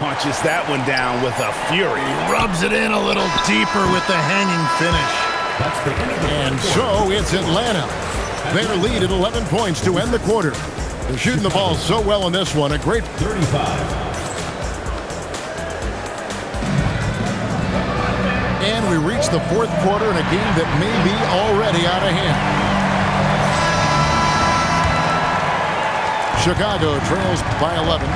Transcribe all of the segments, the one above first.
Punches that one down with a fury. He rubs it in a little deeper with the hanging finish. And so it's Atlanta. Their lead at 11 points to end the quarter. They're shooting the ball so well in this one. A great 35. And we reach the fourth quarter in a game that may be already out of hand. Chicago trails by 11.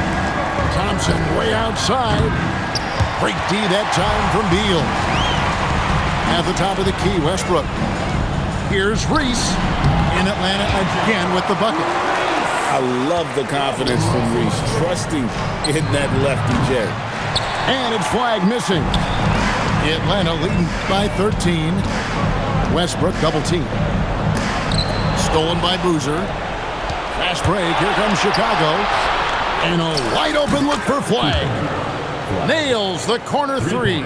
Thompson way outside. Great D that time from Beal. At the top of the key, Westbrook. Here's Reese in Atlanta again with the bucket. I love the confidence from Reese, trusting in that lefty J. And it's flag missing. Atlanta leading by 13. Westbrook double team. Stolen by Boozer. Fast break. Here comes Chicago. And a wide open look for Flag. Nails the corner three.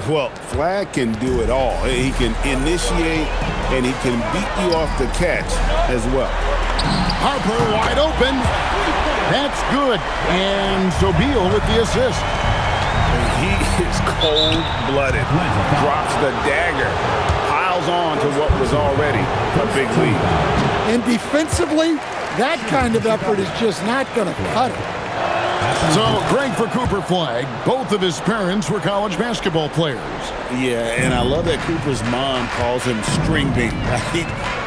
Well, Flag can do it all. He can initiate and he can beat you off the catch as well. Harper wide open. That's good. And so Beal with the assist. He is cold-blooded. Drops the dagger. Piles on to what was already a big lead. And defensively, that kind of effort is just not going to cut it. So great for Cooper Flag. Both of his parents were college basketball players. Yeah, and I love that Cooper's mom calls him String Bean.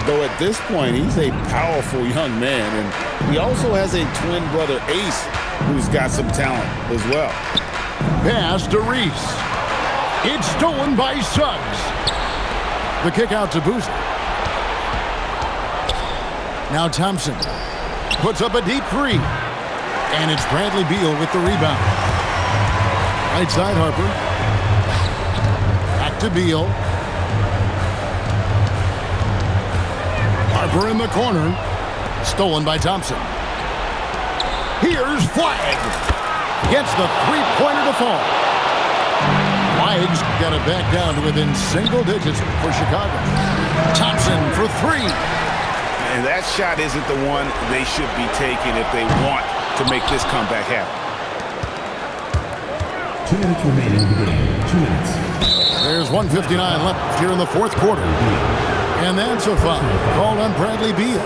Though at this point, he's a powerful young man. And he also has a twin brother, Ace, who's got some talent as well. Pass to Reese. It's stolen by Suggs. The kick out to Boozer. Now Thompson puts up a deep three. And it's Bradley Beal with the rebound. Right side, Harper. Back to Beal. Harper in the corner. Stolen by Thompson. Here's Flag. Gets the three-pointer to fall. Flag's got it back down to within single digits for Chicago. Thompson for three. And that shot isn't the one they should be taking if they want to make this comeback happen. 2 minutes remaining in the game. 2 minutes. There's 1:59 left here in the fourth quarter. And that's a foul called on Bradley Beal.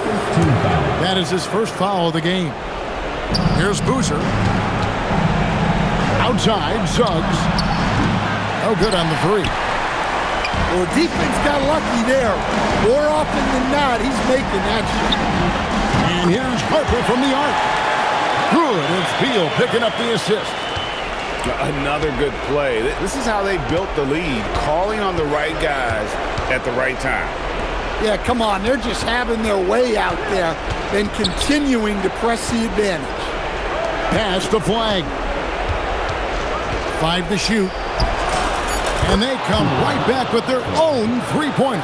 That is his first foul of the game. Here's Boozer. Outside, Suggs. No good on the three. Well, defense got lucky there. More often than not, he's making that shot. And here's Harper from the arc. Good. It's Beal picking up the assist. Another good play. This is how they built the lead, calling on the right guys at the right time. Yeah, come on. They're just having their way out there and continuing to press the advantage. Pass to Flag. 5 to shoot. And they come right back with their own three-pointer.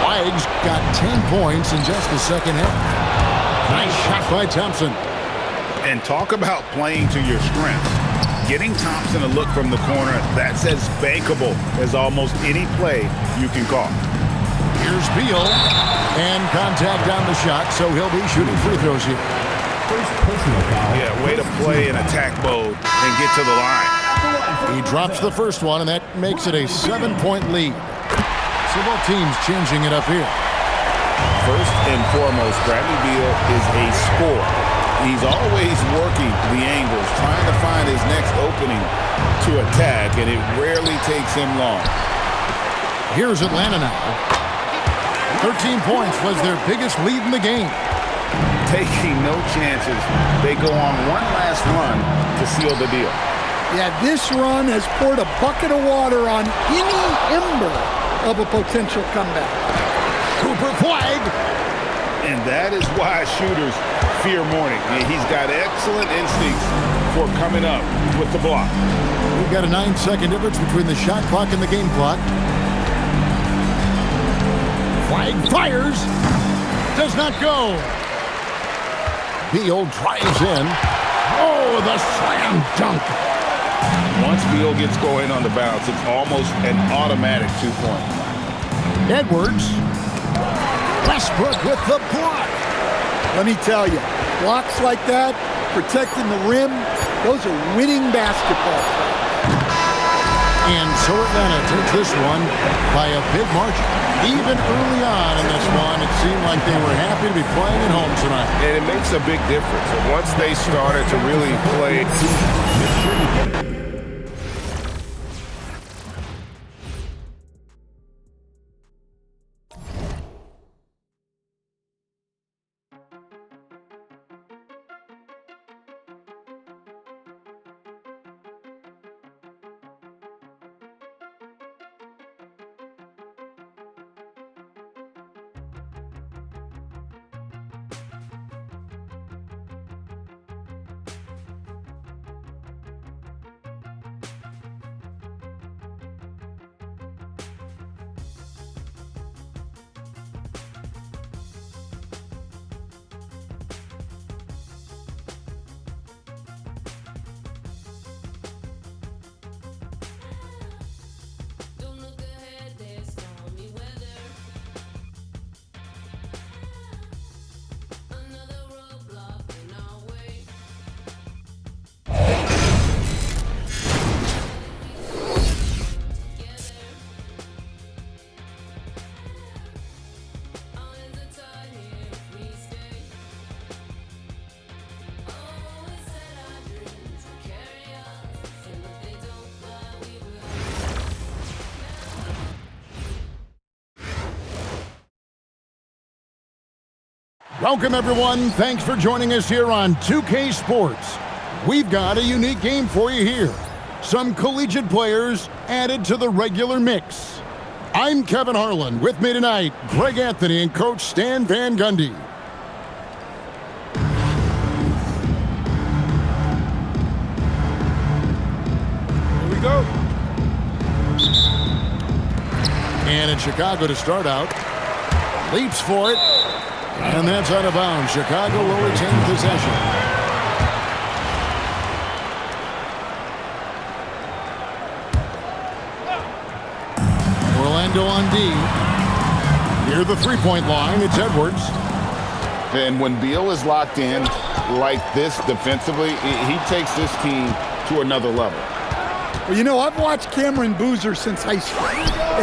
Flag's got 10 points in just the second half. Nice shot by Thompson. And talk about playing to your strengths. Getting Thompson a look from the corner, that's as bankable as almost any play you can call. Here's Beal. And contact on the shot, so he'll be shooting free throws here. Yeah, way to play in attack mode and get to the line. He drops the first one, and that makes it a 7-point lead. So both teams changing it up here. First and foremost, Bradley Beal is a scorer. He's always working the angles, trying to find his next opening to attack, and it rarely takes him long. Here's Atlanta now. 13 points was their biggest lead in the game. Taking no chances, they go on one last run to seal the deal. Yeah, this run has poured a bucket of water on any ember of a potential comeback. Cooper Flag. And that is why shooters fear Mourning. He's got excellent instincts for coming up with the block. We've got a 9-second difference between the shot clock and the game clock. Flag fires. Does not go. Beal drives in. Oh, the slam dunk. Once Beal gets going on the bounce, it's almost an automatic 2-point. Edwards. Westbrook with the block. Let me tell you, blocks like that, protecting the rim, Those are winning basketball players. And so Atlanta takes this one by a big margin. Even early on in this one, it seemed like they were happy to be playing at home tonight. And it makes a big difference. And once they started to really play. Welcome, everyone. Thanks for joining us here on 2K Sports. We've got a unique game for you here. Some collegiate players added to the regular mix. I'm Kevin Harlan. With me tonight, Greg Anthony and Coach Stan Van Gundy. Here we go. And in Chicago to start out. Leaps for it. And that's out of bounds. Chicago will retain possession. Orlando on D. Near the three-point line, it's Edwards. And when Beal is locked in like this defensively, he takes this team to another level. Well, you know, I've watched Cameron Boozer since high school.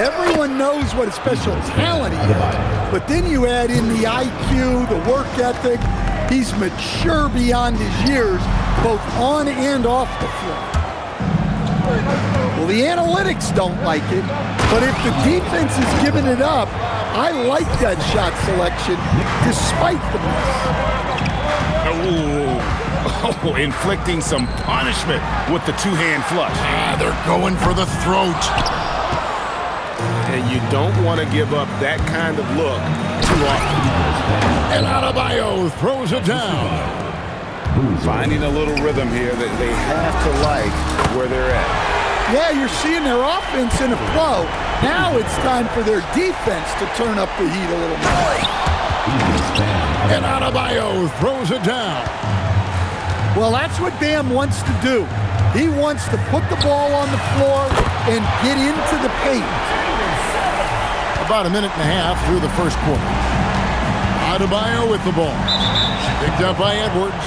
Everyone knows what a special talent he is. But then you add in the IQ, the work ethic. He's mature beyond his years, both on and off the floor. Well, the analytics don't like it, but if the defense is giving it up, I like that shot selection despite the miss. Oh, inflicting some punishment with the two-hand flush. They're going for the throat. And you don't want to give up that kind of look too often. And Adebayo throws it down. Finding a little rhythm here that they have to like where they're at. Yeah, you're seeing their offense in a flow. Now it's time for their defense to turn up the heat a little more. And Adebayo throws it down. Well, that's what Bam wants to do. He wants to put the ball on the floor and get into the paint. About a minute and a half through the first quarter. Adebayo with the ball. Picked up by Edwards.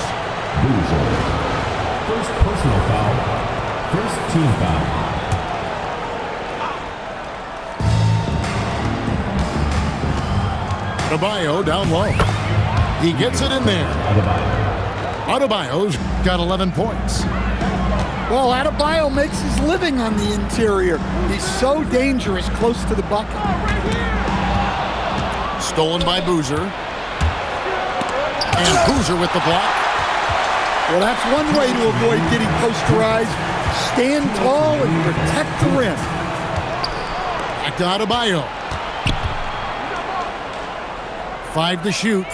First personal foul. First team foul. Adebayo down low. He gets it in there. Adebayo's got 11 points. Well, Adebayo makes his living on the interior. He's so dangerous close to the bucket. Stolen by Boozer. And Boozer with the block. Well, that's one way to avoid getting posterized. Stand tall and protect the rim. Back to Adebayo. 5 to shoot.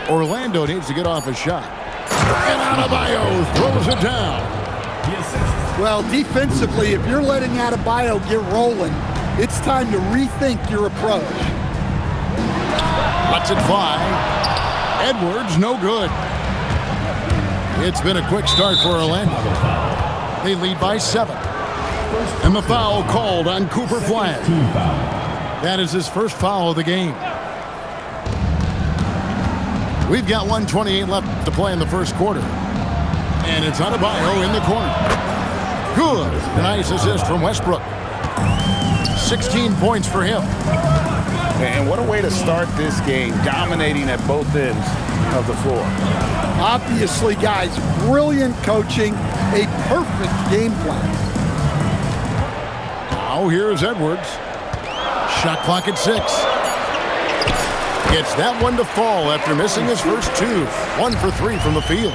Orlando needs to get off a shot. And Adebayo throws it down. Well, defensively, if you're letting Adebayo get rolling, it's time to rethink your approach. Lets it fly. Edwards, no good. It's been a quick start for Orlando. They lead by 7. And the foul called on Cooper Flagg. That is his first foul of the game. We've got 1:28 left to play in the first quarter. And it's Adebayo in the corner. Good. Nice assist from Westbrook. 16 points for him. And what a way to start this game, dominating at both ends of the floor. Obviously, guys, brilliant coaching, a perfect game plan. Now here's Edwards. Shot clock at 6. Gets that one to fall after missing his first 2. 1 for 3 from the field.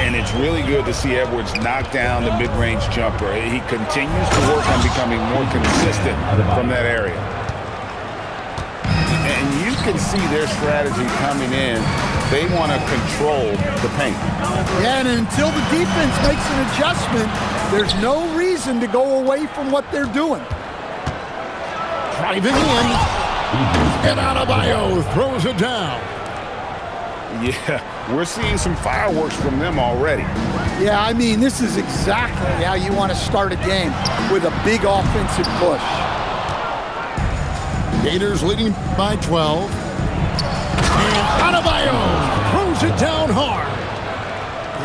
And it's really good to see Edwards knock down the mid-range jumper. He continues to work on becoming more consistent from that area. And you can see their strategy coming in. They want to control the paint. Yeah, and until the defense makes an adjustment, there's no reason to go away from what they're doing. Driving in. And Adebayo throws it down. Yeah, we're seeing some fireworks from them already. Yeah, I mean, this is exactly how you want to start a game, with a big offensive push. Gators leading by 12. And Adebayo throws it down hard.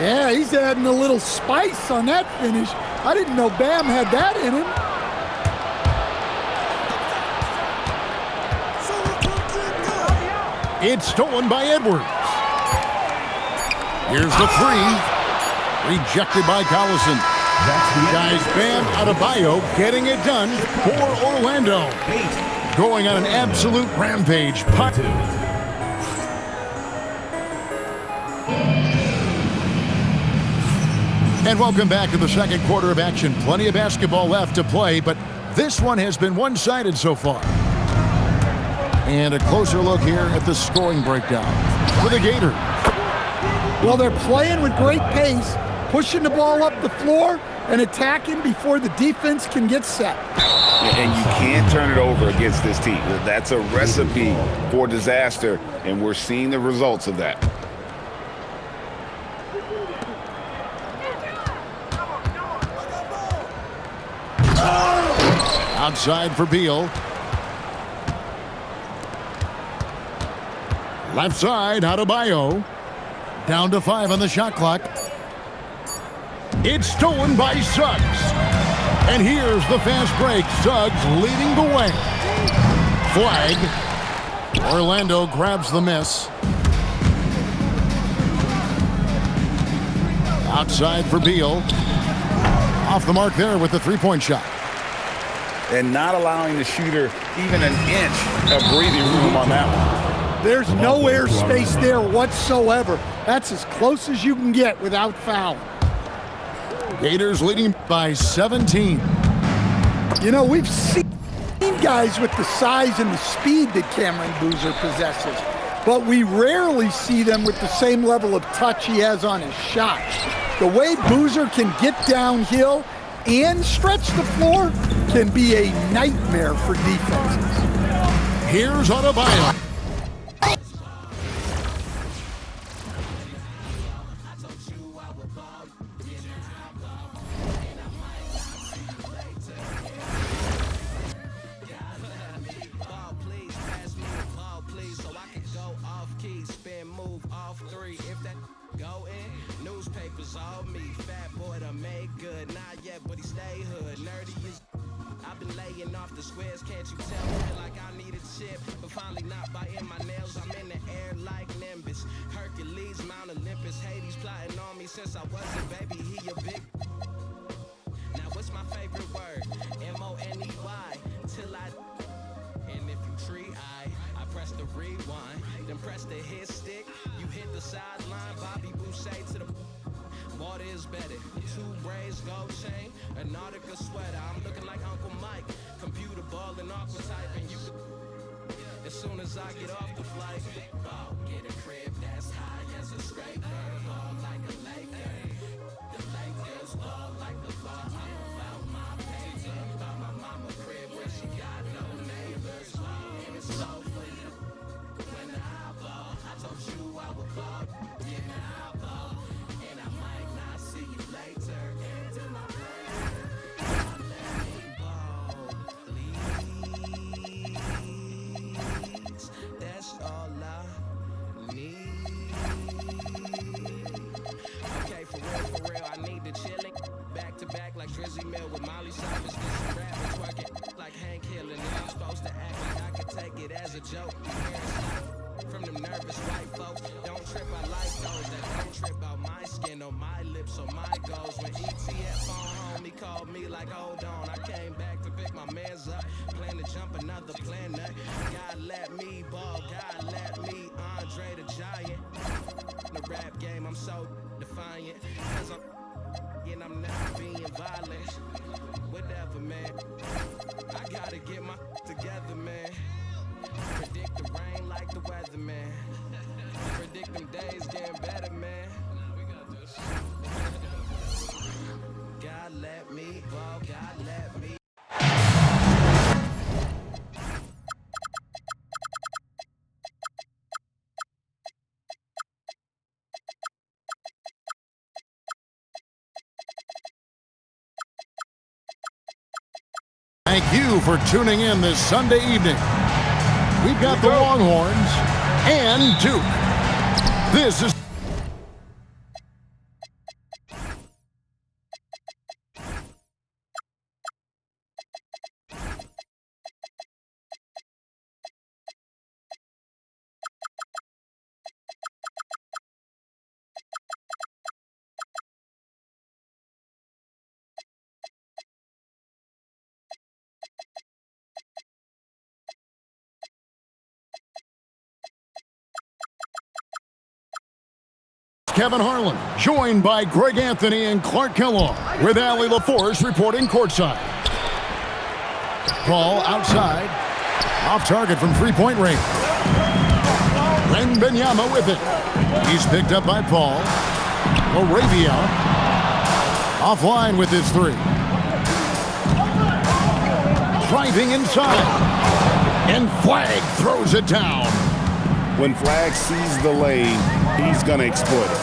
Yeah, he's adding a little spice on that finish. I didn't know Bam had that in him. It's stolen by Edwards. Here's the 3. Rejected by Collison. Guys, Bam Adebayo getting it done for Orlando. Going on an absolute rampage. Puck. And welcome back to the second quarter of action. Plenty of basketball left to play, but this one has been one-sided so far. And a closer look here at the scoring breakdown for the Gators. Well, they're playing with great pace, pushing the ball up the floor and attacking before the defense can get set. And you can't turn it over against this team. That's a recipe for disaster, and we're seeing the results of that. Outside for Beal. Left side, Adebayo. Down to 5 on the shot clock. It's stolen by Suggs. And here's the fast break. Suggs leading the way. Flag. Orlando grabs the miss. Outside for Beal. Off the mark there with the three-point shot. And not allowing the shooter even an inch of breathing room on that one. There's no airspace there whatsoever. That's as close as you can get without foul. Gators leading by 17. You know, we've seen guys with the size and the speed that Cameron Boozer possesses, but we rarely see them with the same level of touch he has on his shot. The way Boozer can get downhill and stretch the floor can be a nightmare for defenses. Here's Adebayo. Drizzy Mill with Molly Cyrus, get some rap and twerk it like Hank Hill. And I'm supposed to act like I can take it as a joke. From them nervous white folks, don't trip, I like those that don't trip out my skin or my lips or my goals. When ETF phone home, he called me like, hold on, I came back to pick my mans up, plan to jump another planet. God let me ball, God let me Andre the Giant. In the rap game, I'm so defiant, cause I'm not being violent. Whatever, man, I gotta get my together, man. Predict the rain like the weather, man. Predict them days getting better, man. God let me ball, God let me. Thank you for tuning in this Sunday evening. We've got the Longhorns and Duke. This is Kevin Harlan, joined by Greg Anthony and Clark Kellogg, with Allie LaForce reporting courtside. Paul outside, off target from three-point range. Wembanyama with it. He's picked up by Paul. Laravia offline with his three. Driving inside. And Flagg throws it down. When Flagg sees the lane, he's going to exploit it.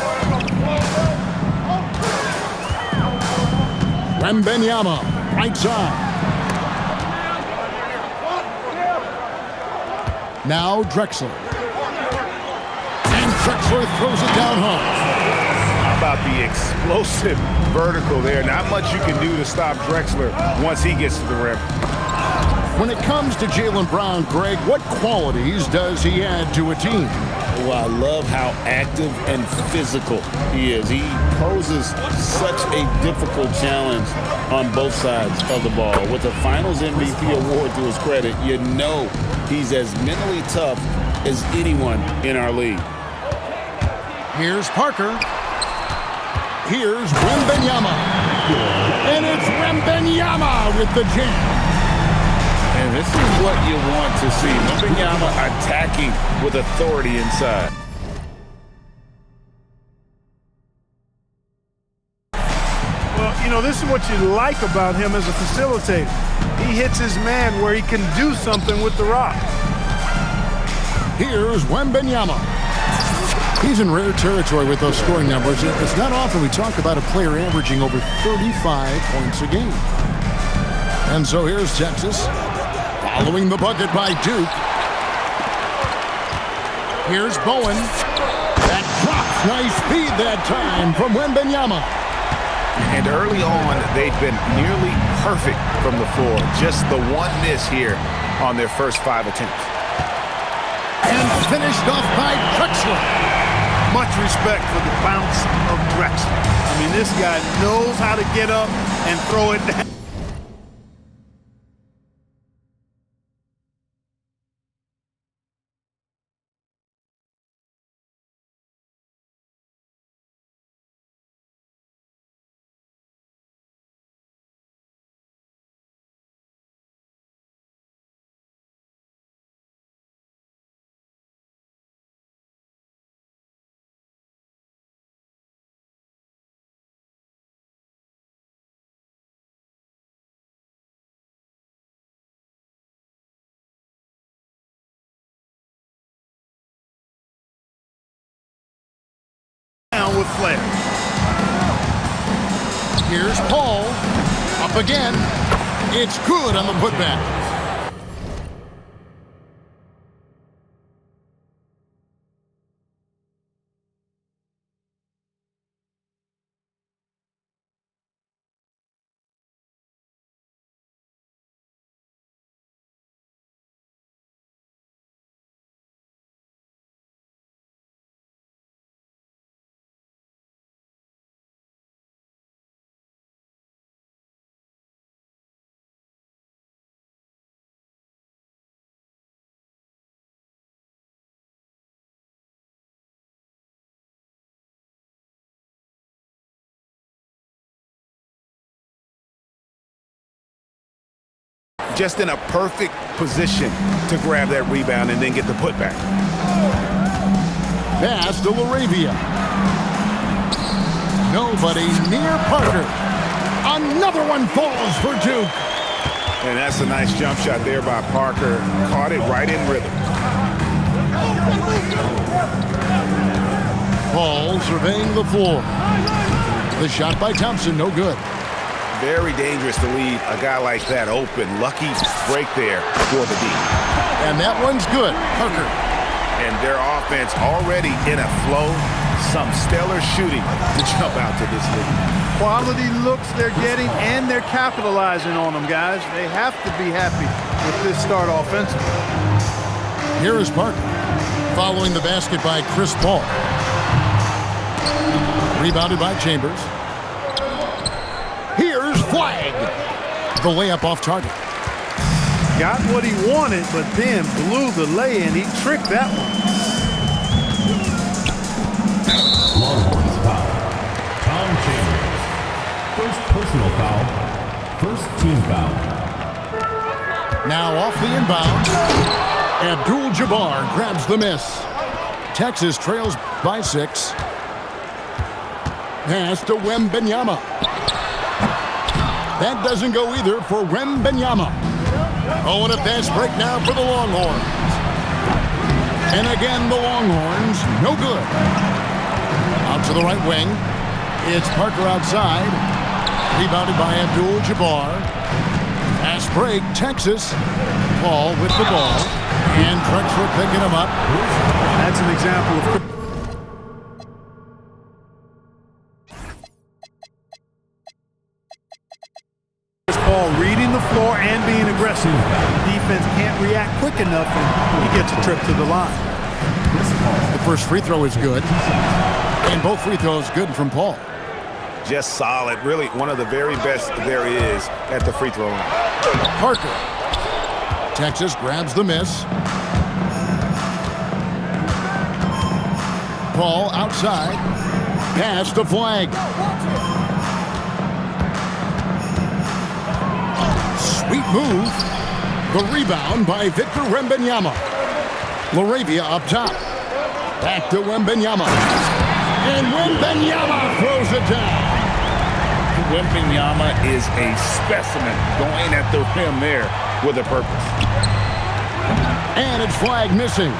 Wembanyama, right side. Now Drexler. And Drexler throws it down hard. How about the explosive vertical there? Not much you can do to stop Drexler once he gets to the rim. When it comes to Jaylen Brown, Greg, what qualities does he add to a team? Well, I love how active and physical he is. He poses such a difficult challenge on both sides of the ball. With the Finals MVP award to his credit, you know he's as mentally tough as anyone in our league. Here's Parker. Here's Wembanyama. And it's Wembanyama with the jam. And this is what you want to see. Wembanyama attacking with authority inside. Well, you know, this is what you like about him as a facilitator. He hits his man where he can do something with the rock. Here's Wembanyama. He's in rare territory with those scoring numbers. It's not often we talk about a player averaging over 35 points a game. And so here's Texas, following the bucket by Duke. Here's Bowen. That drops. Nice speed that time from Wembanyama. And early on, they've been nearly perfect from the floor. Just the one miss here on their first 5 attempts. And finished off by Drexler. Much respect for the bounce of Drexler. I mean, this guy knows how to get up and throw it down. With flair. Here's Paul. Up again. It's good on the putback. just in a perfect position to grab that rebound and then get the putback. Pass to LaRavia. Nobody near Parker. Another one falls for Duke. And that's a nice jump shot there by Parker. Caught it right in rhythm. Paul surveying the floor. The shot by Thompson, no good. Very dangerous to leave a guy like that open. Lucky break there for the D. And that one's good. Parker. And their offense already in a flow. Some stellar shooting to jump out to this lead. Quality looks they're getting, and they're capitalizing on them, guys. They have to be happy with this start offensively. Here is Parker. Following the basket by Chris Paul. Rebounded by Chambers. Here's Flag. The layup off target. Got what he wanted, but then blew the lay-in. He tricked that one. Longhorns foul. Tom Chambers. First personal foul. First team foul. Now off the inbound. Abdul-Jabbar grabs the miss. Texas trails by 6. Pass to Wembanyama. That doesn't go either for Wembanyama. Oh, and a fast break now for the Longhorns. And again, the Longhorns, no good. Out to the right wing. It's Parker outside. Rebounded by Abdul-Jabbar. Fast break, Texas. Paul with the ball. And Drexler picking him up. That's an example of... Paul reading the floor and being aggressive. The defense can't react quick enough, and he gets a trip to the line. The first free throw is good. And both free throws good from Paul. Just solid. Really one of the very best there is at the free throw line. Parker. Texas grabs the miss. Paul outside. Pass to Flag. Sweet move. The rebound by Victor Wembanyama. LaRavia up top. Back to Wembanyama. And Wembanyama throws it down. Wembanyama is a specimen going at the rim there with a purpose. And it's Flag missing.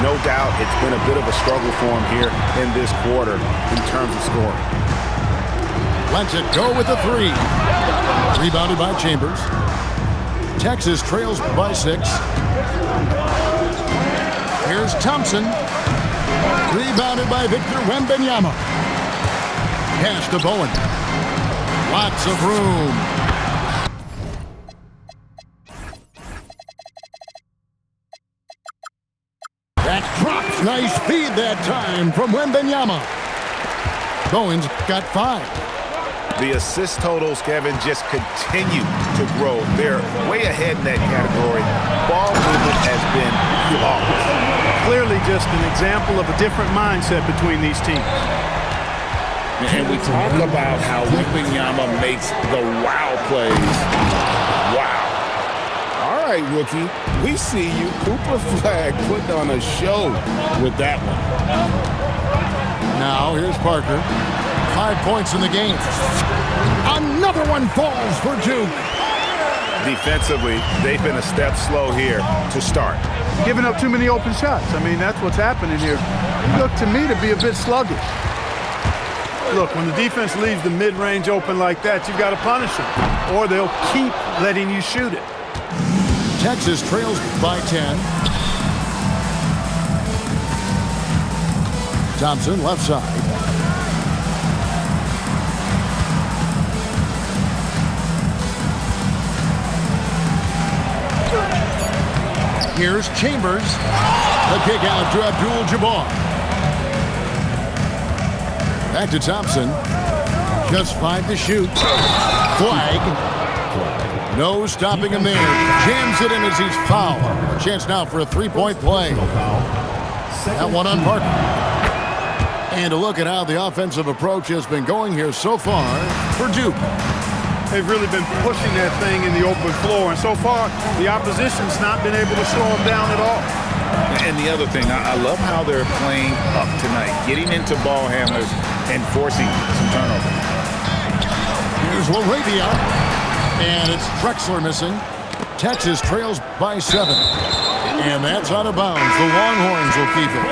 No doubt it's been a bit of a struggle for him here in this quarter in terms of scoring. Lets it go with the 3. Rebounded by Chambers. Texas trails by 6. Here's Thompson. Rebounded by Victor Wembanyama. Pass to Bowen. Lots of room. That drops. Nice feed that time from Wembanyama. Bowen's got 5. The assist totals, Kevin, just continue to grow. They're way ahead in that category. Ball movement has been flawless. Clearly just an example of a different mindset between these teams. And we talk about how Wembanyama makes the wow plays. Wow. All right, rookie. We see you. Cooper Flag putting on a show with that one. Now here's Parker. 5 points in the game. Another one falls for Duke. Defensively, they've been a step slow here to start. Giving up too many open shots. I mean, that's what's happening here. You look to me to be a bit sluggish. Look, when the defense leaves the mid-range open like that, you've got to punish them, or they'll keep letting you shoot it. Texas trails by 10. Thompson left side. Here's Chambers. The kick out to Abdul-Jabbar. Back to Thompson. Just 5 to shoot. Flag. No stopping him there. Jams it in as he's fouled. A chance now for a 3-point play. That one on Parker. And a look at how the offensive approach has been going here so far for Duke. they've really been pushing that thing in the open floor. And so far, the opposition's not been able to slow them down at all. And the other thing, I love how they're playing up tonight, getting into ball handlers and forcing some turnovers. Here's LaRavia, and it's Drexler missing. Texas trails by 7, and that's out of bounds. The Longhorns will keep it.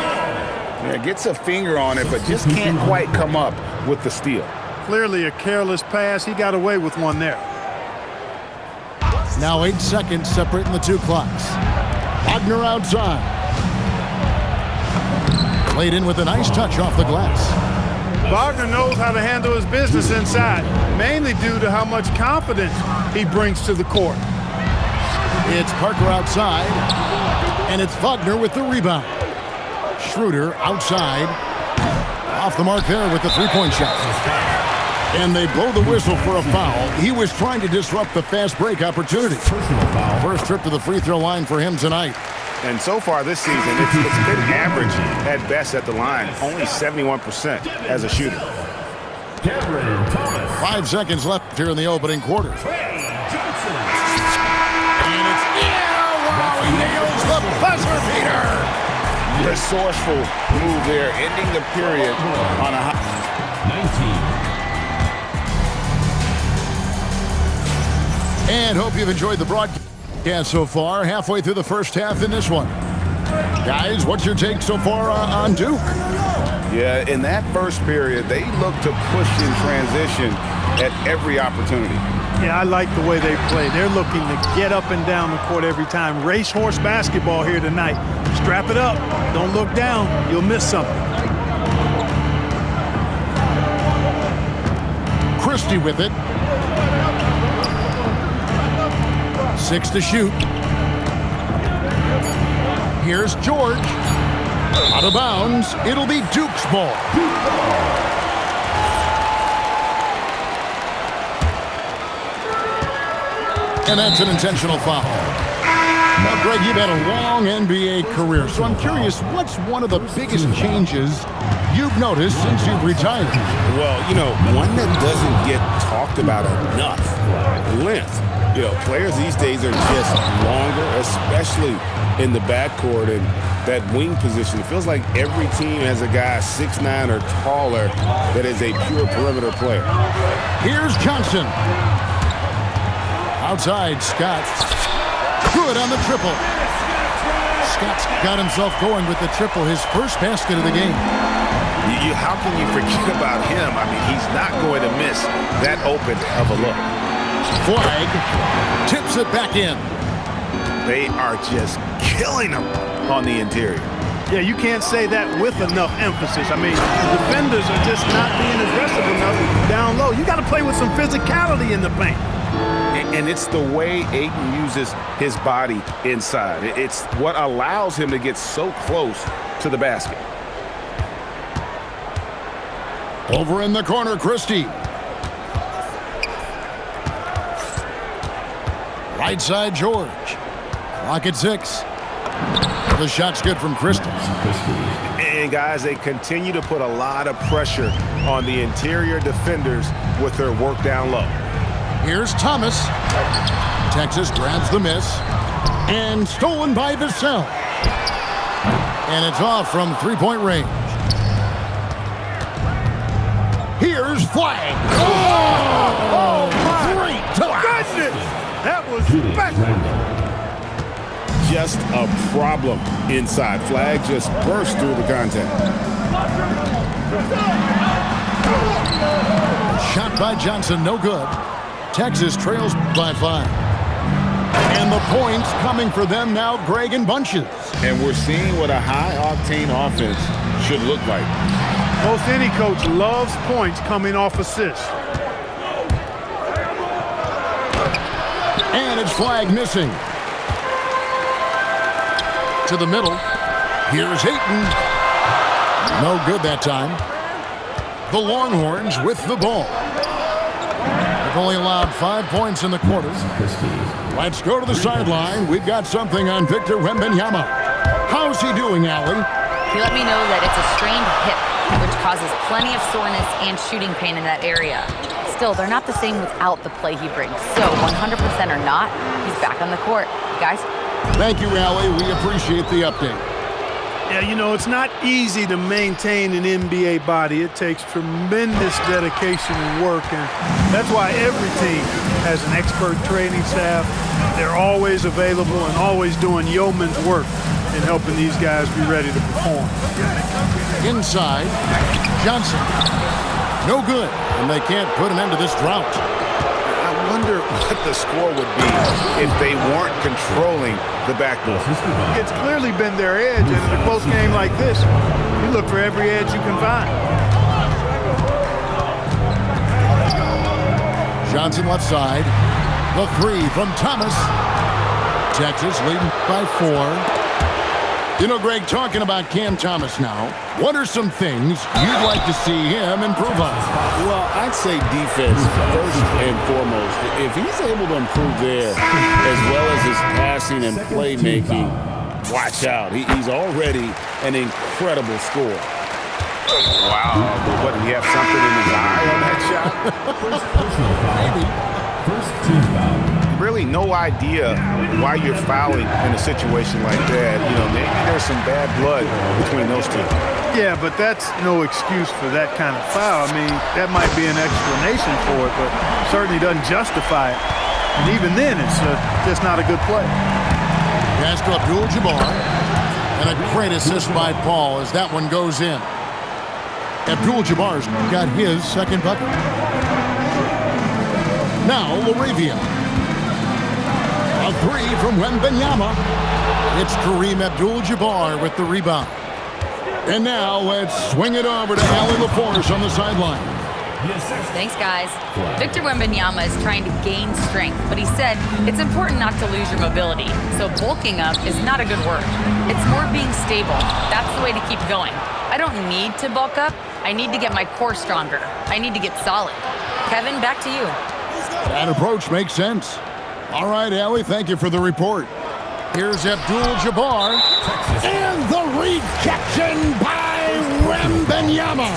Yeah, gets a finger on it, but just can't quite come up with the steal. Clearly a careless pass. He got away with one there. Now 8 seconds separating the two clocks. Wagner outside. Played in with a nice touch off the glass. Wagner knows how to handle his business inside, mainly due to how much confidence he brings to the court. It's Parker outside, and it's Wagner with the rebound. Schroeder outside. Off the mark there with the three-point shot. And they blow the whistle for a foul. He was trying to disrupt the fast break opportunity. First trip to the free throw line for him tonight. And so far this season, it's been average at best at the line, only 71% as a shooter. 5 seconds left here in the opening quarter. And it's wow, he nails the buzzer beater. Resourceful move there, ending the period on a high. 19. And hope you've enjoyed the broadcast so far. Halfway through the first half in this one. Guys, what's your take so far on Duke? Yeah, in that first period, they looked to push in transition at every opportunity. Yeah, I like the way they play. They're looking to get up and down the court every time. Racehorse basketball here tonight. Strap it up. Don't look down. You'll miss something. Christie with it. 6 to shoot. Here's George. Out of bounds. It'll be Duke's ball. And that's an intentional foul. Now, Greg, you've had a long NBA career, so I'm curious, what's one of the biggest changes you've noticed since you've retired? Well, one that doesn't get talked about enough, length. Players these days are just longer, especially in the backcourt and that wing position. It feels like every team has a guy 6'9" or taller that is a pure perimeter player. Here's Johnson. Outside, Scott. Good on the triple. Scott's got himself going with the triple, his first basket of the game. How can you forget about him? I mean, he's not going to miss that open of a look. Flag tips it back in. They are just killing him on the interior. Yeah, you can't say that with enough emphasis. I mean, the defenders are just not being aggressive enough down low. You got to play with some physicality in the paint. And it's the way Ayton uses his body inside. It's what allows him to get so close to the basket. Over in the corner, Christie. Right side, George. Clock at 6. The shot's good from Christie. And guys, they continue to put a lot of pressure on the interior defenders with their work down low. Here's Thomas. Texas grabs the miss. And stolen by Vassell. And it's off from three-point range. Here's Flag. Oh my great goodness! That was special. Just a problem inside. Flag just burst through the contact. Shot by Johnson, no good. Texas trails by 5. And the points coming for them now, Greg, in bunches. And we're seeing what a high-octane offense should look like. Most any coach loves points coming off assists. And it's Flag missing. To the middle. Here's Ayton. No good that time. The Longhorns with the ball. They've only allowed 5 points in the quarter. Let's go to the sideline. We've got something on Victor Wembanyama. How's he doing, Allie? He let me know that it's a strained hip, which causes plenty of soreness and shooting pain in that area. still, they're not the same without the play he brings. So 100% or not, he's back on the court. Guys? Thank you, Allie. We appreciate the update. Yeah, you know, it's not easy to maintain an NBA body. It takes tremendous dedication and work, and that's why every team has an expert training staff. They're always available and always doing yeoman's work in helping these guys be ready to perform. Inside, Johnson. No good, and they can't put an end to this drought. I wonder what the score would be if they weren't controlling the backboard. It's clearly been their edge, and in a close game like this, you look for every edge you can find. Johnson left side. The three from Thomas. Texas leading by 4. You know, Greg, talking about Cam Thomas now, what are some things you'd like to see him improve on? Well, I'd say defense first and foremost. If he's able to improve there, as well as his passing and playmaking, watch out. He's already an incredible scorer. Wow. What, did he have something in his eye on that shot? First personal foul. First team foul. Really no idea why you're fouling in a situation like that. You know, maybe there's some bad blood between those two. Yeah, but that's no excuse for that kind of foul. I mean, that might be an explanation for it, but certainly doesn't justify it. And even then, it's just not a good play. Pass to Abdul-Jabbar. And a great assist by Paul as that one goes in. Abdul-Jabbar's got his second bucket. Now, Laravia. A three from Wembanyama. It's Kareem Abdul-Jabbar with the rebound. And now let's swing it over to Allie LaForce on the sideline. Thanks, guys. Victor Wembanyama is trying to gain strength, but he said it's important not to lose your mobility. So bulking up is not a good word. It's more being stable. That's the way to keep going. I don't need to bulk up. I need to get my core stronger. I need to get solid. Kevin, back to you. That approach makes sense. All right, Allie, thank you for the report. Here's Abdul-Jabbar. And the rejection by Wembanyama.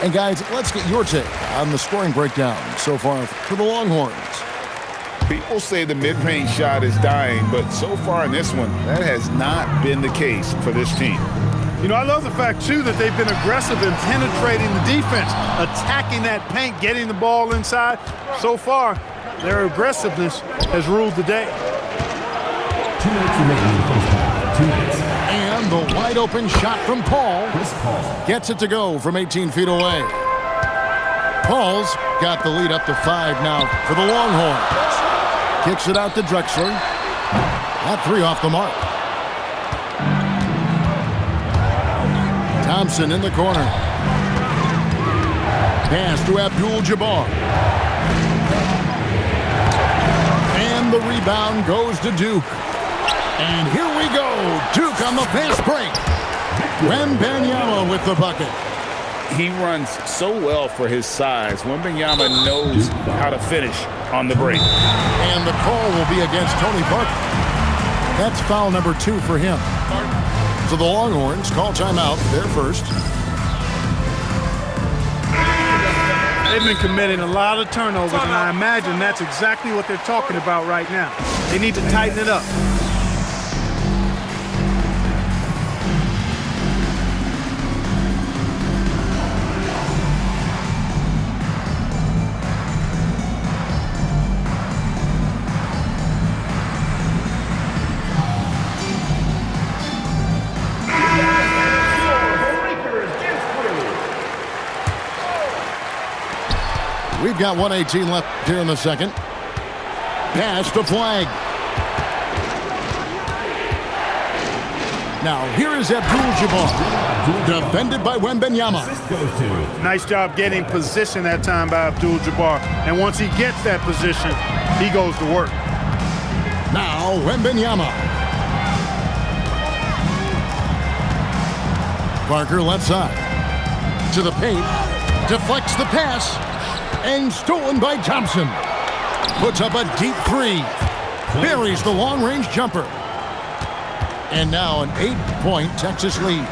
And guys, let's get your take on the scoring breakdown so far for the Longhorns. People say the mid-range shot is dying, but so far in this one, that has not been the case for this team. You know, I love the fact, too, that they've been aggressive in penetrating the defense, attacking that paint, getting the ball inside. So far, their aggressiveness has ruled the day. 2 minutes remaining in the first half. 2 minutes. And the wide open shot from Paul. Gets it to go from 18 feet away. Paul's got the lead up to 5 now for the Longhorns. Kicks it out to Drexler. That 3 off the mark. Thompson in the corner. Pass to Abdul-Jabbar. And the rebound goes to Duke. And here we go. Duke on the fast break. Wembanyama with the bucket. He runs so well for his size. Wembanyama knows how to finish on the break. And the call will be against Tony Parker. That's foul number 2 for him. So the Longhorns call timeout. They're first. They've been committing a lot of turnovers, and I imagine that's exactly what they're talking about right now. They need to tighten it up. We've got 1:18 left here in the second. Pass to Flag. Now here is Abdul-Jabbar. Defended by Wembanyama. Nice job getting position that time by Abdul-Jabbar. And once he gets that position, he goes to work. Now Wembanyama. Parker left side. To the paint. Deflects the pass. And stolen by Thompson. Puts up a deep 3. Buries the long-range jumper. And now an 8-point Texas lead.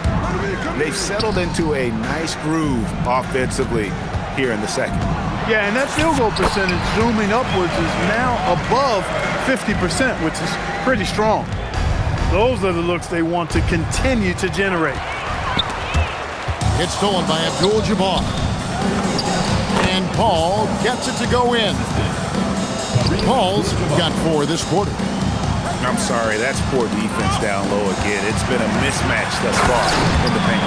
They've settled into a nice groove offensively here in the second. Yeah, and that field goal percentage zooming upwards is now above 50%, which is pretty strong. Those are the looks they want to continue to generate. It's stolen by Abdul-Jabbar. And Paul gets it to go in. Paul's got 4 this quarter. I'm sorry, that's poor defense down low again. It's been a mismatch thus far in the paint.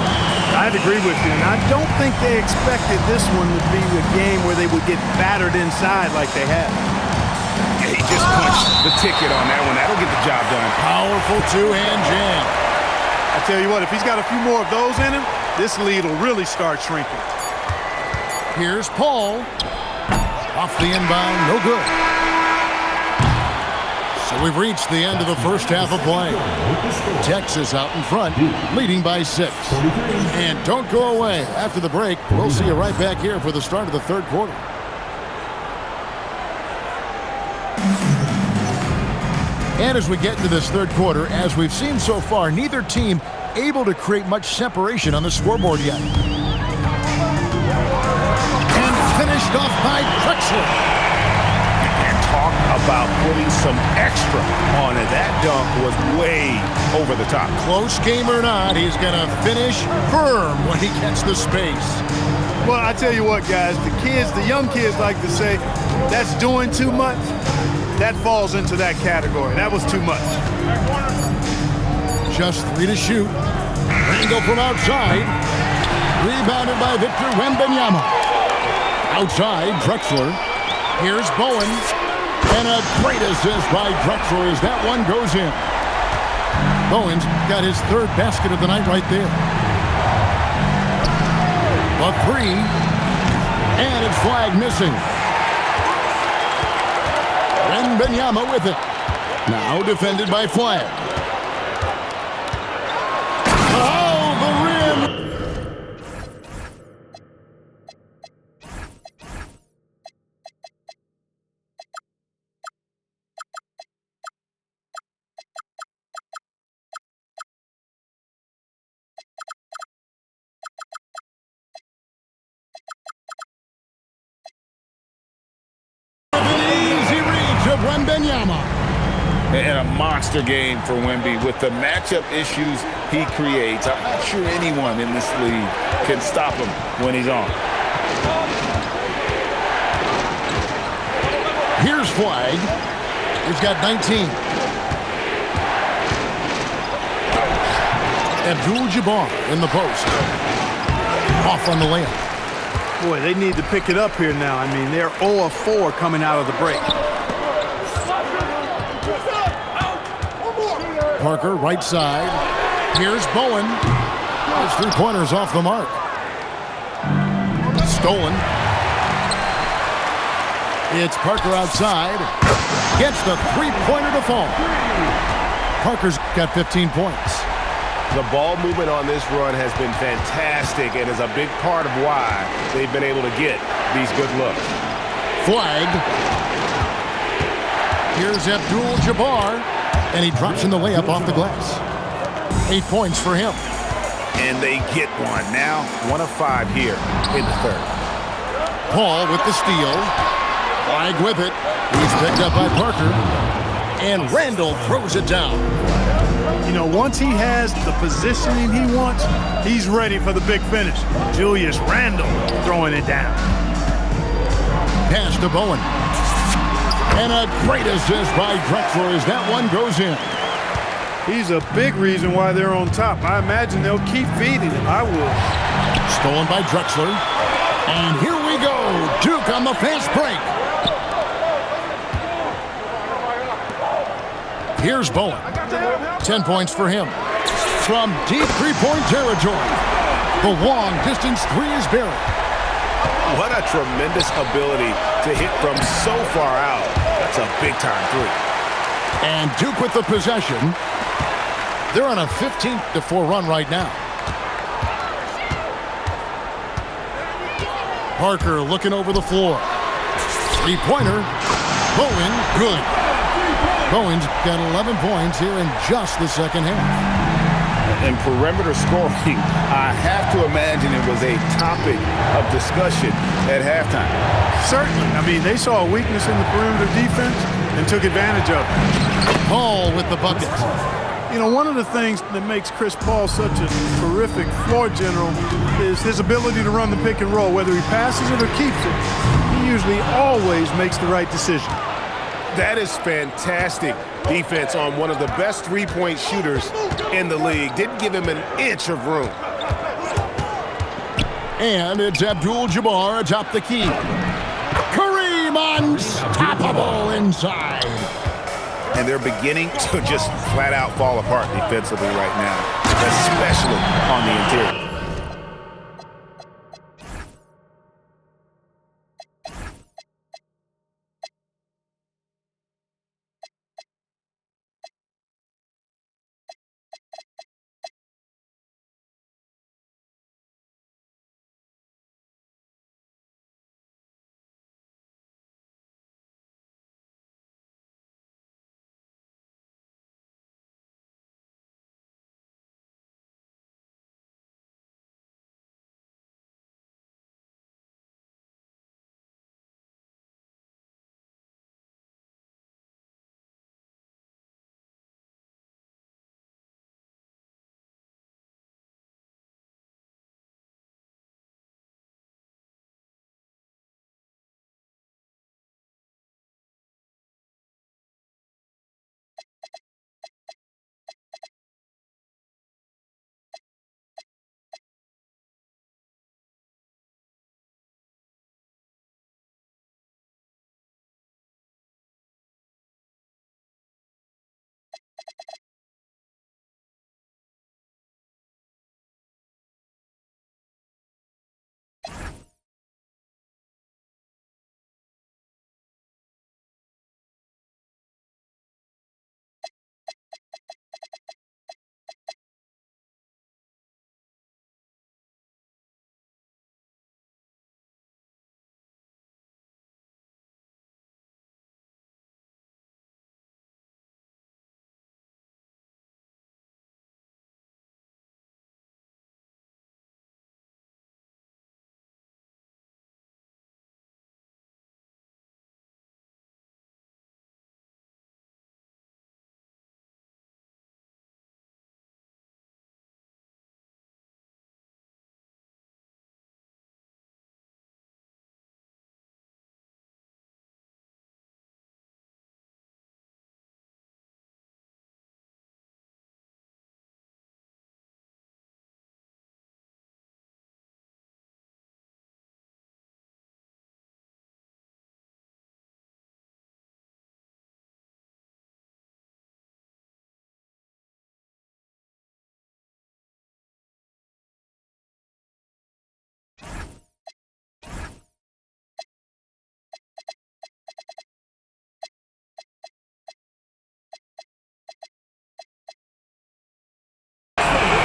I'd agree with you, and I don't think they expected this one to be the game where they would get battered inside like they have. Yeah, he just punched the ticket on that one. That'll get the job done. Powerful two-hand jam. I tell you what, if he's got a few more of those in him, this lead will really start shrinking. Here's Paul. Off the inbound, no good. So we've reached the end of the first half of play. Texas out in front, leading by 6. And don't go away. After the break, we'll see you right back here for the start of the third quarter. And as we get into this third quarter, as we've seen so far, neither team able to create much separation on the scoreboard yet. And finished off by Drexler. Talk about putting some extra on it. That dunk was way over the top. Close game or not, he's going to finish firm when he gets the space. Well, I tell you what, guys, the young kids like to say, that's doing too much. That falls into that category. That was too much. Just 3 to shoot. Randall from outside. Rebounded by Victor Wembanyama. Outside, Drexler. Here's Bowen. And a great assist by Drexler as that one goes in. Bowen's got his 3rd basket of the night right there. A 3. And it's flag missing. Wembanyama with it. Now defended by Flag. Oh, the rim! Wembanyama. And a monster game for Wemby with the matchup issues he creates. I'm not sure anyone in this league can stop him when he's on. Here's Flag. He's got 19. Abdul-Jabbar in the post. Off on the layup. Boy, they need to pick it up here now. I mean, they're 0 of 4 coming out of the break. Parker, right side. Here's Bowen. Those 3-pointers off the mark. Stolen. It's Parker outside. Gets the 3-pointer to fall. Parker's got 15 points. The ball movement on this run has been fantastic and is a big part of why they've been able to get these good looks. Flag. Here's Abdul-Jabbar, and he drops in the layup off the glass. 8 points for him. And they get one. Now 1 of 5 here in the third. Paul with the steal. Flag with it. He's picked up by Parker. And Randall throws it down. You know, once he has the positioning he wants, he's ready for the big finish. Julius Randle throwing it down. Pass to Bowen. And a great assist by Drexler as that one goes in. He's a big reason why they're on top. I imagine they'll keep feeding him. I would. Stolen by Drexler. And here we go. Duke on the fast break. Here's Bowen. 10 points for him. From deep three-point territory. The long distance 3 is buried. What a tremendous ability to hit from so far out. That's a big-time 3. And Duke with the possession. They're on a 15-4 run right now. Parker looking over the floor. 3-pointer. Bowen, good. Bowen's got 11 points here in just the second half. And perimeter scoring, I have to imagine it was a topic of discussion at halftime. Certainly. I mean, they saw a weakness in the perimeter defense and took advantage of it. Paul with the bucket. You know, one of the things that makes Chris Paul such a terrific floor general is his ability to run the pick and roll. Whether he passes it or keeps it, he usually always makes the right decision. That is fantastic defense on one of the best three-point shooters in the league. Didn't give him an inch of room. And it's Abdul-Jabbar atop the key. Kareem unstoppable inside. And they're beginning to just flat out fall apart defensively right now, especially on the interior.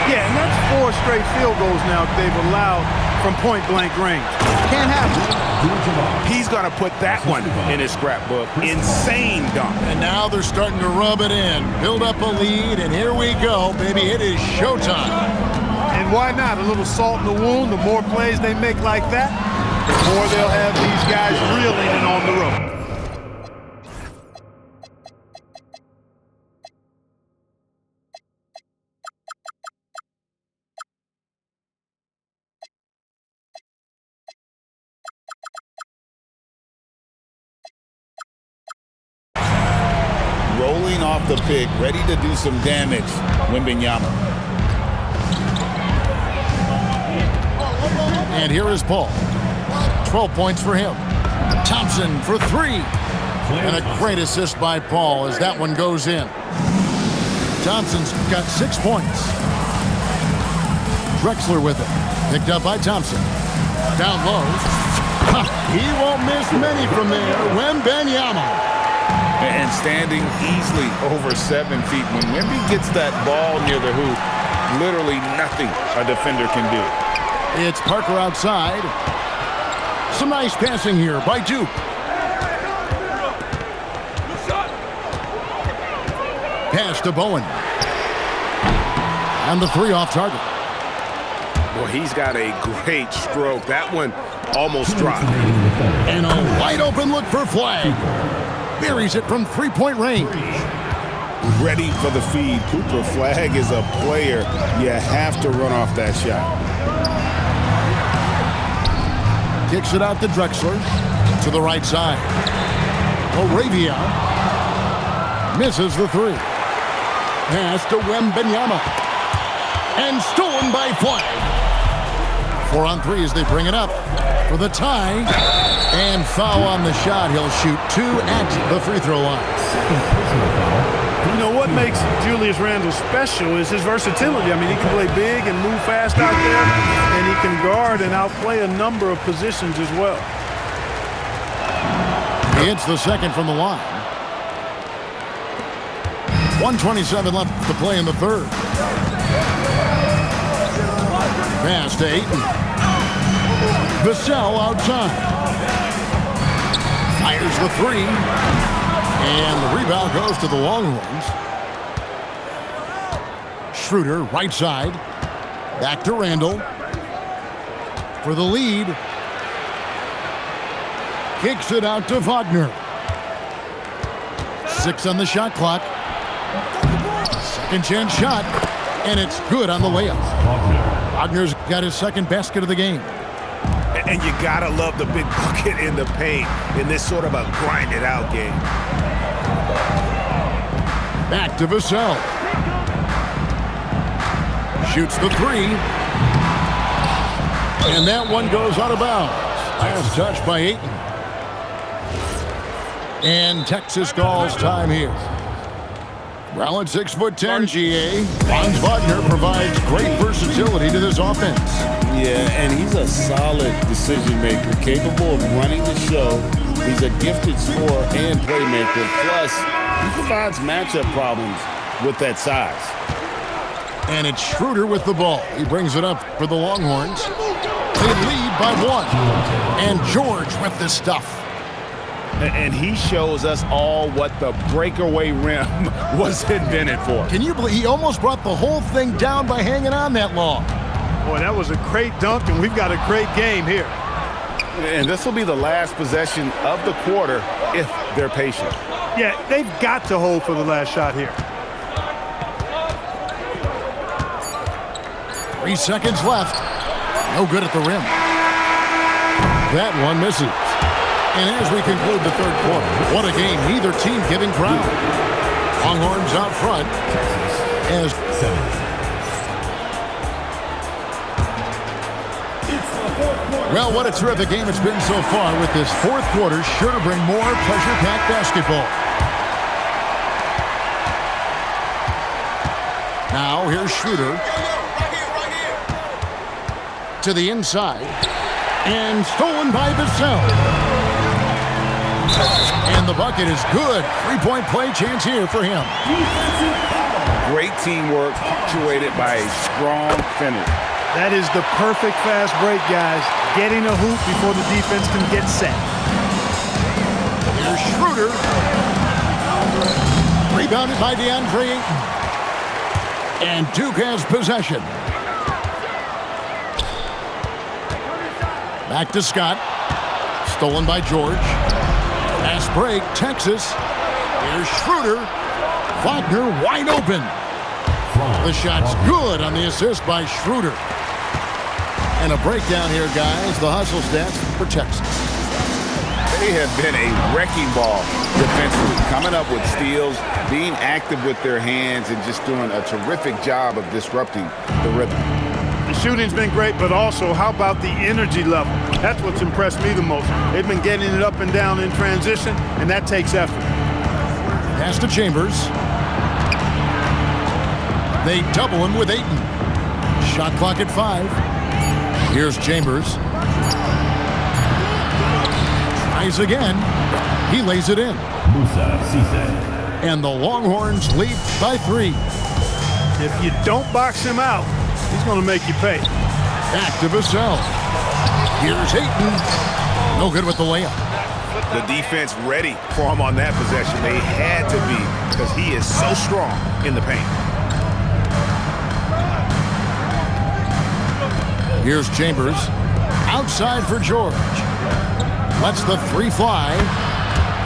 Yeah, and that's 4 straight field goals now that they've allowed from point-blank range. Can't happen. He's going to put that one in his scrapbook. Insane dunk. And now they're starting to rub it in. Build up a lead, and here we go, baby. It is showtime. And why not? A little salt in the wound. The more plays they make like that, the more they'll have these guys reeling and on the road. Rolling off the pick, ready to do some damage, Wembanyama. And here is Paul. 12 points for him. Thompson for 3. And a great assist by Paul as that one goes in. Thompson's got 6 points. Drexler with it. Picked up by Thompson. Down low. He won't miss many from there. Wembanyama. And standing easily over 7 feet. When Wemby gets that ball near the hoop, literally nothing a defender can do. It's Parker outside. Some nice passing here by Duke. Pass to Bowen. And the 3 off target. Well, he's got a great stroke. That one almost dropped. And a wide open look for Flagg. Buries it from 3-point range. Ready for the feed. Cooper Flagg is a player. You have to run off that shot. Kicks it out to Drexler. To the right side. Moravia misses the 3. Pass to Wembanyama. And stolen by Flagg. 4 on 3 as they bring it up for the tie. And foul on the shot. He'll shoot 2 at the free throw line. You know what makes Julius Randle special is his versatility. I mean, he can play big and move fast out there, and he can guard and outplay a number of positions as well. He hits the second from the line. 1:27 left to play in the third. Pass to Ayton. Vassell outside. Fires the 3. And the rebound goes to the Longhorns. Schroeder, right side. Back to Randle. For the lead. Kicks it out to Wagner. 6 on the shot clock. Second chance shot. And it's good on the layup. Wagner's got his second basket of the game. And you gotta love the big bucket in the paint in this sort of a grind-it-out game. Back to Vassell. Shoots the 3. And that one goes out of bounds. Last touch by Ayton. And Texas calls time here. Well, at 6'10", GA, Franz Wagner provides great versatility to this offense. Yeah, and he's a solid decision maker, capable of running the show. He's a gifted scorer and playmaker. Plus, he provides matchup problems with that size. And it's Schroeder with the ball. He brings it up for the Longhorns. They lead by 1. And George with the stuff. And he shows us all what the breakaway rim was invented for. Can you believe he almost brought the whole thing down by hanging on that long? Boy, that was a great dunk, and we've got a great game here. And this will be the last possession of the quarter if they're patient. Yeah, they've got to hold for the last shot here. 3 seconds left. No good at the rim. That one misses. And as we conclude the third quarter, what a game. Neither team giving ground. Longhorns out front. As well, what a terrific game it's been so far with this fourth quarter. Sure to bring more pleasure-packed basketball. Now, here's Schroeder. To the inside. And stolen by Vassell. And the bucket is good. 3-point play chance here for him. Great teamwork punctuated by a strong finish. That is the perfect fast break, guys. Getting a hoop before the defense can get set. Here's Schroeder. Rebounded by DeAndre Ayton. And Duke has possession. Back to Scott. Stolen by George. Fast break, Texas. Here's Schroeder. Wagner wide open. The shot's good on the assist by Schroeder. And a breakdown here, guys. The hustle stats for Texas. They have been a wrecking ball defensively, coming up with steals, being active with their hands, and just doing a terrific job of disrupting the rhythm. The shooting's been great, but also how about the energy level? That's what's impressed me the most. They've been getting it up and down in transition, and that takes effort. Pass to Chambers. They double him with Ayton. Shot clock at 5. Here's Chambers. Tries again. He lays it in. And the Longhorns lead by 3. If you don't box him out, he's going to make you pay. Back to Vassell. Here's Ayton. No good with the layup. The defense ready for him on that possession. They had to be because he is so strong in the paint. Here's Chambers. Outside for George. Lets the three fly.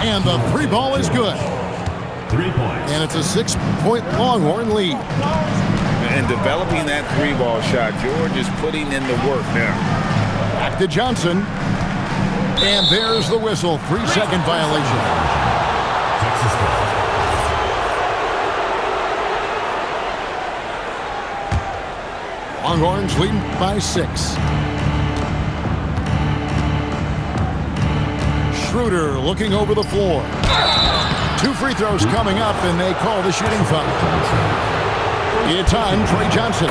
And the three ball is good. 3 points. And it's a 6-point Longhorn lead. And developing that three ball shot, George is putting in the work now. Back to Johnson. And there's the whistle. 3-second violation. Texas Tech. Longhorns leading by 6. Schroeder looking over the floor. 2 free throws coming up, and they call the shooting foul. In time, Trey Johnson.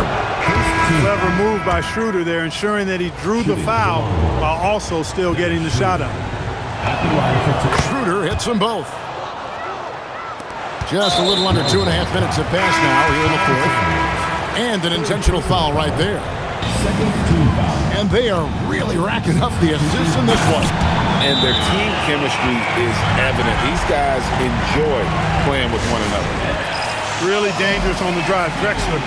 Clever move by Schroeder there, ensuring that he drew the foul while also still getting the shot up. Schroeder hits them both. Just a little under 2.5 minutes have passed now here in the fourth. And an intentional foul right there. And they are really racking up the assists in this one. And their team chemistry is evident. These guys enjoy playing with one another. Really dangerous on the drive. Drexler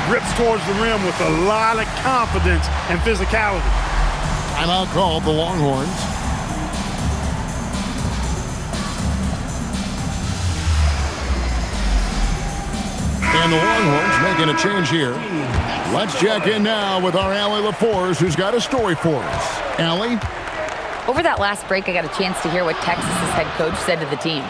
rips towards the rim with a lot of confidence and physicality. Timeout called the Longhorns. And the Longhorns making a change here. Let's check in now with our Allie LaForce, who's got a story for us. Allie? Over that last break, I got a chance to hear what Texas's head coach said to the team.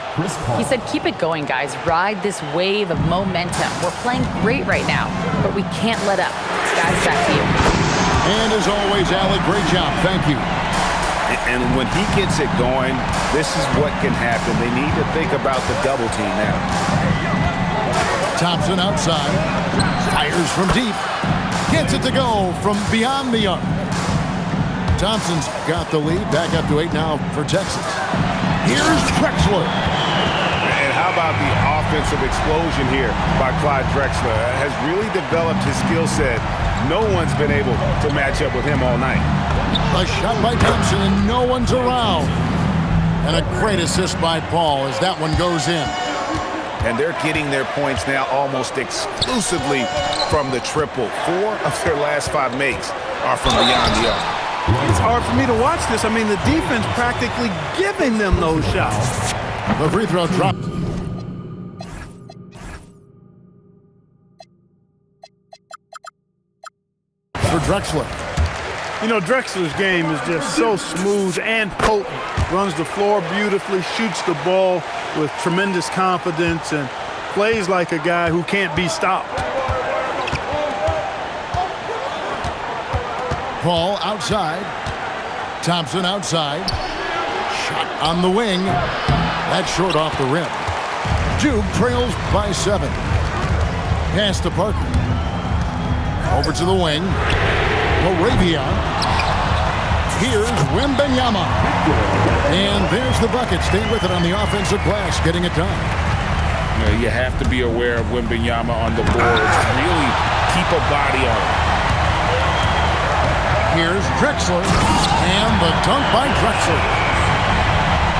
He said, keep it going, guys. Ride this wave of momentum. We're playing great right now, but we can't let up. Guys, back to you. And as always, Allie, great job. Thank you. And when he gets it going, this is what can happen. They need to think about the double team now. Thompson outside. Fires from deep. Gets it to go from beyond the arc. Thompson's got the lead. Back up to 8 now for Texas. Here's Drexler. And how about the offensive explosion here by Clyde Drexler? Has really developed his skill set. No one's been able to match up with him all night. A shot by Thompson, and no one's around. And a great assist by Paul as that one goes in. And they're getting their points now almost exclusively from the triple. 4 of their last 5 makes are from beyond the arc. It's hard for me to watch this. I mean, the defense practically giving them those shots. The free throw drop. For Drexler. You know, Drexler's game is just so smooth and potent. Runs the floor beautifully, shoots the ball with tremendous confidence, and plays like a guy who can't be stopped. Paul outside. Thompson outside. Shot on the wing. That's short off the rim. Duke trails by 7. Pass to Parker. Over to the wing. Moravia. Here's Wembanyama. And there's the bucket. Stay with it on the offensive glass, getting it done. You have to be aware of Wembanyama on the boards. Really keep a body on him. Here's Drexler, and the dunk by Drexler.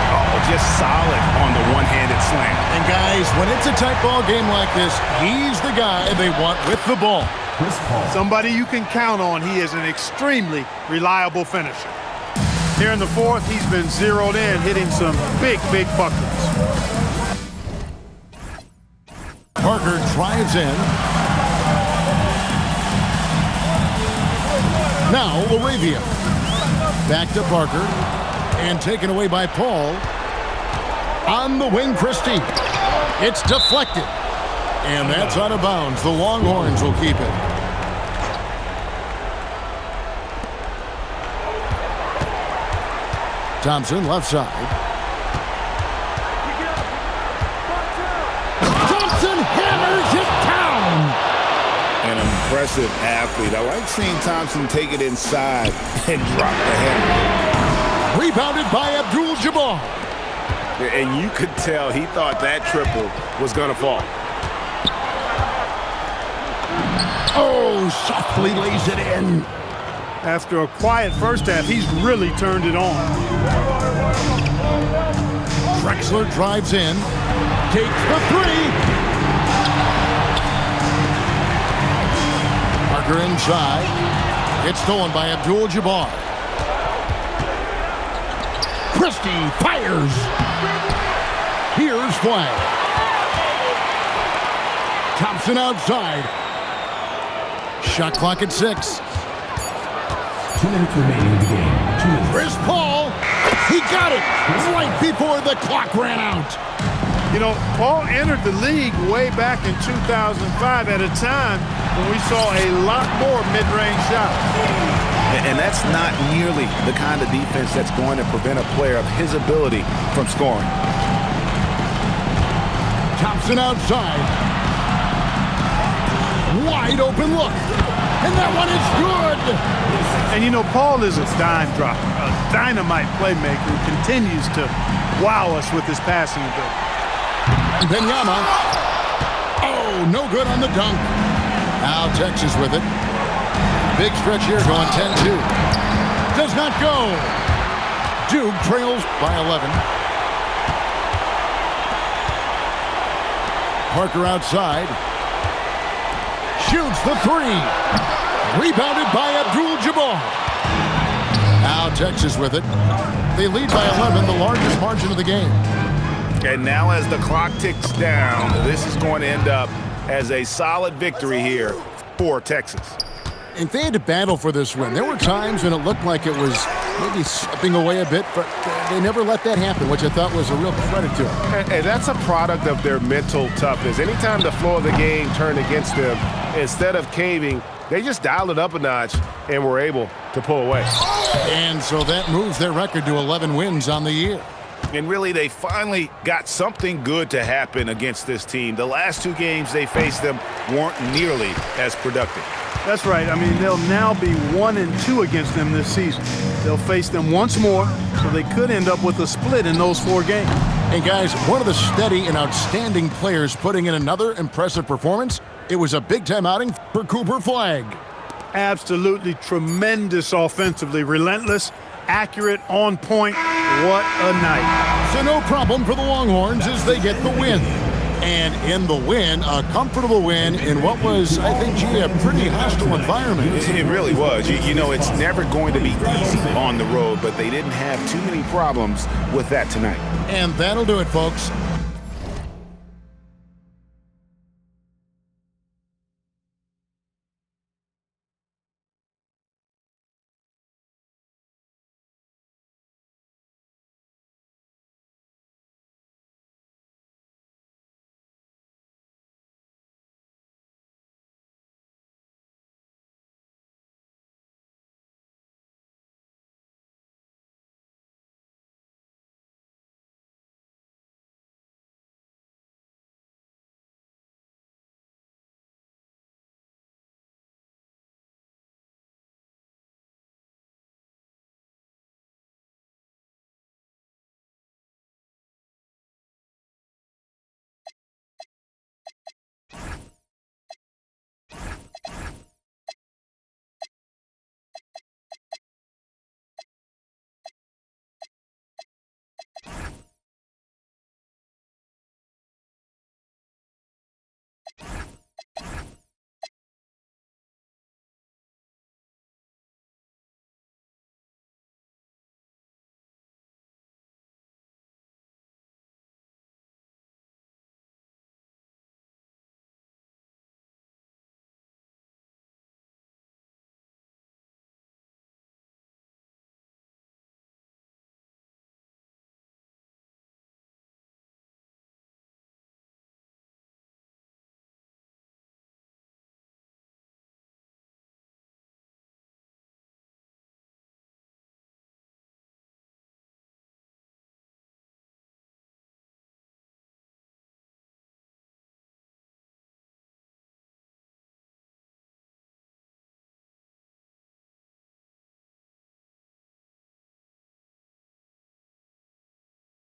Oh, just solid on the one-handed slam. And guys, when it's a tight ball game like this, he's the guy they want with the ball. Somebody you can count on. He is an extremely reliable finisher. Here in the fourth, he's been zeroed in, hitting some big buckets. Parker drives in. Now Moravia. Back to Parker. And taken away by Paul. On the wing, Christie. It's deflected. And that's out of bounds. The Longhorns will keep it. Thompson, left side. Thompson hammers it down. An impressive athlete. I like seeing Thompson take it inside and drop the hammer. Rebounded by Abdul-Jabbar. And you could tell he thought that triple was going to fall. Oh, softly lays it in. After a quiet first half, he's really turned it on. Drexler drives in. Takes the 3. Parker inside. It's stolen by Abdul-Jabbar. Christie fires. Here's Flag. Thompson outside. Shot clock at 6. 2 minutes remaining in the game. 2 minutes. Chris Paul. He got it right before the clock ran out. You know, Paul entered the league way back in 2005 at a time when we saw a lot more mid-range shots. And that's not nearly the kind of defense that's going to prevent a player of his ability from scoring. Thompson outside. Wide open look. And that one is good. And, you know, Paul is a dime dropper, a dynamite playmaker who continues to wow us with his passing ability. Wembanyama. Oh, no good on the dunk. Now Texas with it. Big stretch here going 10-2. Does not go. Duke trails by 11. Parker outside. Shoots the 3. Rebounded by Abdul-Jabbar. Now Texas with it. They lead by 11, the largest margin of the game. And now as the clock ticks down, this is going to end up as a solid victory here for Texas. And they had to battle for this win. There were times when it looked like it was maybe slipping away a bit, but they never let that happen, which I thought was a real credit to them. And that's a product of their mental toughness. Anytime the flow of the game turned against them, instead of caving, they just dialed it up a notch and were able to pull away. And so that moves their record to 11 wins on the year. And really, they finally got something good to happen against this team. The last 2 games they faced them weren't nearly as productive. That's right. I mean, they'll now be 1-2 against them this season. They'll face them once more, so they could end up with a split in those 4 games. And guys, one of the steady and outstanding players putting in another impressive performance. It was a big-time outing for Cooper Flag. Absolutely tremendous offensively, relentless, accurate, on point. What a night. So no problem for the Longhorns as they get the win. And in the win, a comfortable win in what was, I think, a pretty hostile environment. It really was. You know, it's never going to be easy on the road, but they didn't have too many problems with that tonight. And that'll do it, folks.